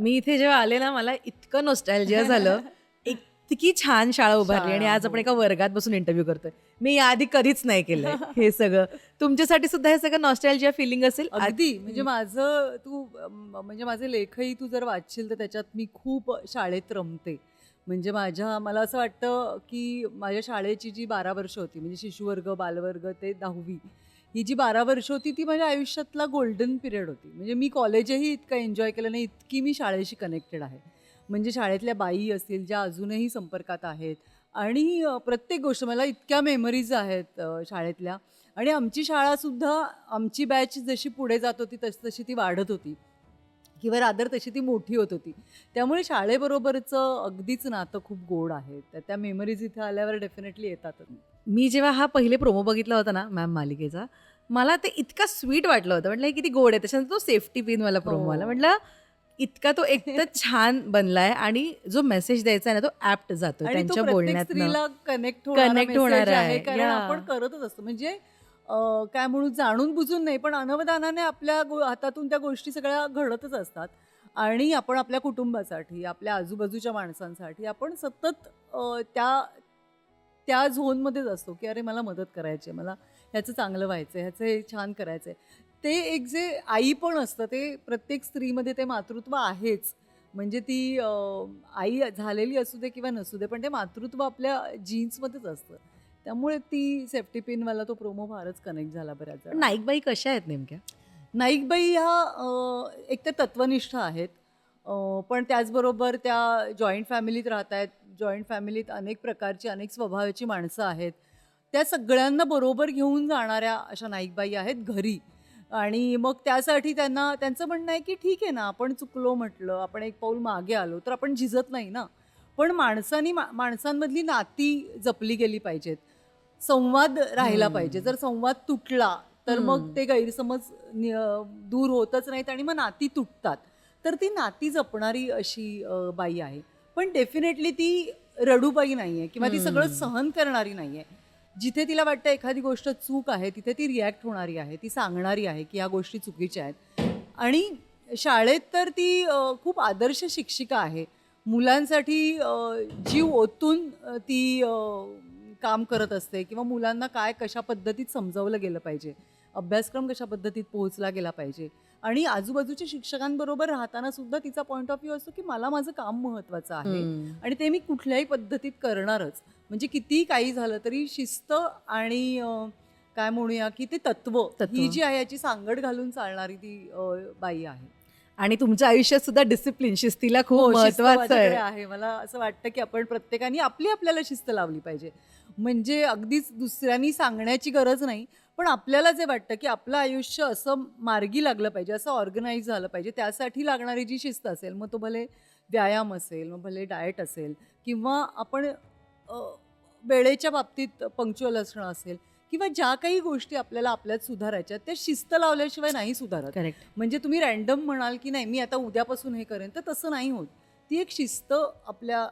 मी इथे जेव्हा आले ना, मला इतकं नॉस्टॅल्जिया झालं. इतकी छान शाळा उभारली आणि आज आपण एका वर्गात बसून इंटरव्ह्यू करतोय. मी याआधी कधीच नाही केलंय हे सगळं. तुमच्यासाठी सुद्धा हे सगळं नॉस्टॅल्जिया फिलिंग असेल? अगदी. म्हणजे माझं तू म्हणजे माझे लेखही तू जर वाचशील तर त्याच्यात मी खूप शाळेत रमते. म्हणजे मला असं वाटतं की माझ्या शाळेची जी 12 वर्ष होती, म्हणजे शिशुवर्ग, बालवर्ग ते 10वी, ही जी 12 वर्ष होती ती माझ्या आयुष्यातला गोल्डन पिरियड होती. म्हणजे मी कॉलेजही इतकं एन्जॉय केलं नाही, इतकी मी शाळेशी कनेक्टेड आहे. म्हणजे शाळेतल्या बाई असतील ज्या अजूनही संपर्कात आहेत आणि प्रत्येक गोष्ट मला इतक्या मेमरीज आहेत शाळेतल्या. आणि आमची शाळासुद्धा, आमची बॅच जशी पुढे जात होती तशी ती वाढत होती किंवा रादर तशी ती मोठी होत होती. त्यामुळे शाळेबरोबरचं अगदीच नातं खूप गोड आहे. त्या मेमरीज इथे आल्यावर डेफिनेटली येतातच. मी जेव्हा हा पहिले प्रोमो बघितला होता ना मॅम मालिकेचा, मला ते इतका स्वीट वाटलं होतं. म्हटलं हे किती गोड आहे. त्याच्यानंतर तो सेफ्टी पिनवाला प्रोमो आला. म्हटलं इतका तो एकतर छान बनलाय आणि जो मेसेज द्यायचा आहे ना तो ऍप्ट जातो आणि तो त्यांच्या प्रत्येक बोलण्यातनं. स्त्रीला कनेक्ट कनेक्ट होणार आहे, आहे. कारण आपण करतच असतो. म्हणजे काय म्हणू, जाणून बुजून नाही, पण अनवधानाने आपल्या हातातून त्या गोष्टी सगळ्या घडतच असतात. आणि आपण आपल्या कुटुंबासाठी, आपल्या आजूबाजूच्या माणसांसाठी आपण सतत त्या झोनमध्येच असतो की अरे मला मदत करायची आहे, मला ह्याचं चांगलं व्हायचं आहे, ह्याचं हे छान करायचं आहे. ते एक जे आई पण असतं, ते प्रत्येक स्त्रीमध्ये ते मातृत्व आहेच. म्हणजे ती आई झालेली असू दे किंवा नसू दे, पण ते मातृत्व आपल्या जीन्समध्येच असतं. त्यामुळे ती सेफ्टी पिनवाला तो प्रोमो फारच कनेक्ट झाला बऱ्याच वेळा. नाईकबाई कशा आहेत नेमक्या? नाईकबाई ह्या एक तर तत्वनिष्ठ आहेत, पण त्याचबरोबर त्या जॉईंट फॅमिलीत राहत आहेत. जॉईंट फॅमिलीत अनेक प्रकारची, अनेक स्वभावाची माणसं आहेत. त्या सगळ्यांना बरोबर घेऊन जाणाऱ्या अशा नाईकबाई आहेत घरी. आणि मग त्यासाठी त्यांचं म्हणणं आहे की ठीक आहे ना, आपण चुकलो म्हटलं, आपण एक पाऊल मागे आलो तर आपण झिजत नाही ना. पण माणसांमधली नाती जपली गेली पाहिजेत. संवाद राहिला पाहिजे. जर संवाद तुटला तर मग ते गैरसमज दूर होतच नाहीत आणि मग नाती तुटतात. तर ती नाती जपणारी अशी बाई आहे. पण डेफिनेटली ती रडूबाई नाही आहे किंवा ती सगळं सहन करणारी नाही आहे. जिथे तिला वाटतं एखादी गोष्ट चूक आहे तिथे ती रिॲक्ट होणारी आहे, ती सांगणारी आहे की ह्या गोष्टी चुकीच्या आहेत. आणि शाळेत तर ती खूप आदर्श शिक्षिका आहे. मुलांसाठी जीव ओतून ती काम करत असते किंवा मुलांना कशा पद्धतीत समजावलं गेलं पाहिजे, अभ्यासक्रम कशा पद्धतीत पोहोचला गेला पाहिजे. आणि आजूबाजूच्या शिक्षकांबरोबर राहताना सुद्धा तिचा पॉईंट ऑफ व्ह्यू असतो की मला माझं काम महत्त्वाचं आहे आणि ते मी कुठल्याही पद्धतीत करणारच. म्हणजे कितीही काही झालं तरी शिस्त आणि काय म्हणूया की ते तत्व ही जी आहे याची सांगड घालून चालणारी ती बाई आहे. आणि तुमच्या आयुष्यात सुद्धा डिसिप्लिन, शिस्तीला खूप महत्वाचं आहे. मला असं वाटतं की आपण प्रत्येकाने आपल्याला शिस्त लावली पाहिजे. म्हणजे अगदीच दुसऱ्यांनी सांगण्याची गरज नाही, पण आपल्याला जे वाटतं की आपलं आयुष्य असं मार्गी लागलं पाहिजे, असं ऑर्गनाईज झालं पाहिजे, त्यासाठी लागणारी जी शिस्त असेल, मग तो भले व्यायाम असेल, मग भले डाएट असेल किंवा आपण वेळेच्या बाबतीत पंक्च्युअल असणं असेल किंवा ज्या काही गोष्टी आपल्याला आपल्यात सुधारायच्या त्या शिस्त लावल्याशिवाय नाही सुधारत. करेक्ट. म्हणजे तुम्ही रँडम म्हणाल की नाही मी आता उद्यापासून हे करेन, तर तसं नाही होत. ती एक शिस्त आपल्या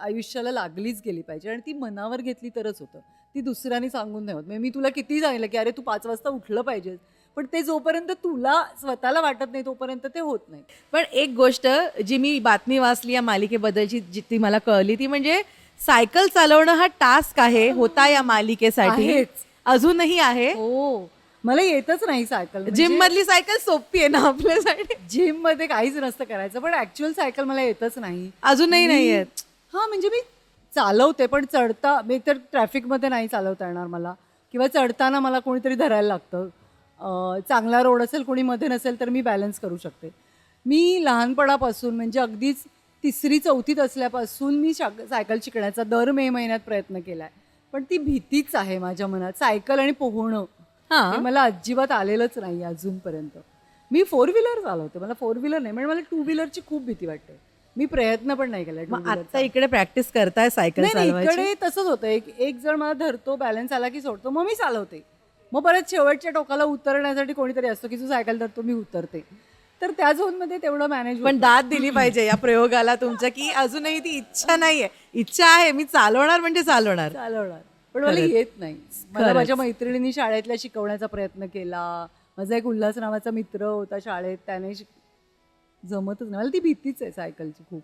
आयुष्याला लागलीच गेली पाहिजे आणि ती मनावर घेतली तरच होतं. ती दुसऱ्याने सांगून नाही होत. म्हणजे मी तुला किती सांगितलं की अरे तू 5 वाजता उठलं पाहिजे, पण ते जोपर्यंत तुला स्वतःला वाटत नाही तोपर्यंत ते होत नाही. पण एक गोष्ट जी मी बातमी वाचली या मालिकेबद्दलची, जी ती मला कळली, ती म्हणजे सायकल चालवणं हा टास्क आहे, होता या मालिकेसाठी, अजूनही आहे. हो, मला येतच नाही सायकल. जिम मधली सायकल सोपी आहे ना आपल्यासाठी? जिम मध्ये काहीच नसतं करायचं, पण ऍक्च्युअल सायकल मला येतच नाही, अजूनही नाही येत. हा, म्हणजे मी चालवते पण मी तर ट्रॅफिकमध्ये नाही चालवता येणार मला, किंवा चढताना मला कोणीतरी धरायला लागतं. चांगला रोड असेल, कोणी मध्ये नसेल तर मी बॅलन्स करू शकते. मी लहानपणापासून म्हणजे अगदीच 3री-4थीत असल्यापासून मी सायकल शिकण्याचा दर मे महिन्यात प्रयत्न केला आहे, पण ती भीतीच आहे माझ्या मनात. सायकल आणि पोहणं हे मला अजिबात आलेलंच नाही अजूनपर्यंत. मी 4 व्हीलर चालवते, मला 4 व्हीलर नाही, म्हणजे मला 2 व्हीलरची खूप भीती वाटते. मी प्रयत्न पण नाही केला. आता इकडे प्रॅक्टिस करताय सायकल चालवायची? इकडे तसंच होतं, एक जण मला धरतो, बॅलन्स आला की सोडतो, मग मी चालवते. मग परत शेवटच्या टोकाला उतरण्यासाठी कोणीतरी असतो की तू सायकल धरतो, मी उतरते. तर त्या झोनमध्ये तेवढं मॅनेज. पण दाद दिली पाहिजे या प्रयोगाला तुमच्या, की अजूनही ती इच्छा नाहीये. इच्छा आहे, मी चालवणार म्हणजे चालवणार, पण मला येत नाही. मला माझ्या मैत्रिणींनी शाळेतल्या शिकवण्याचा प्रयत्न केला. माझा एक उल्हास नावाचा मित्र होता शाळेत, त्याने जमतच नाही मला ती भीतीच आहे सायकलची खूप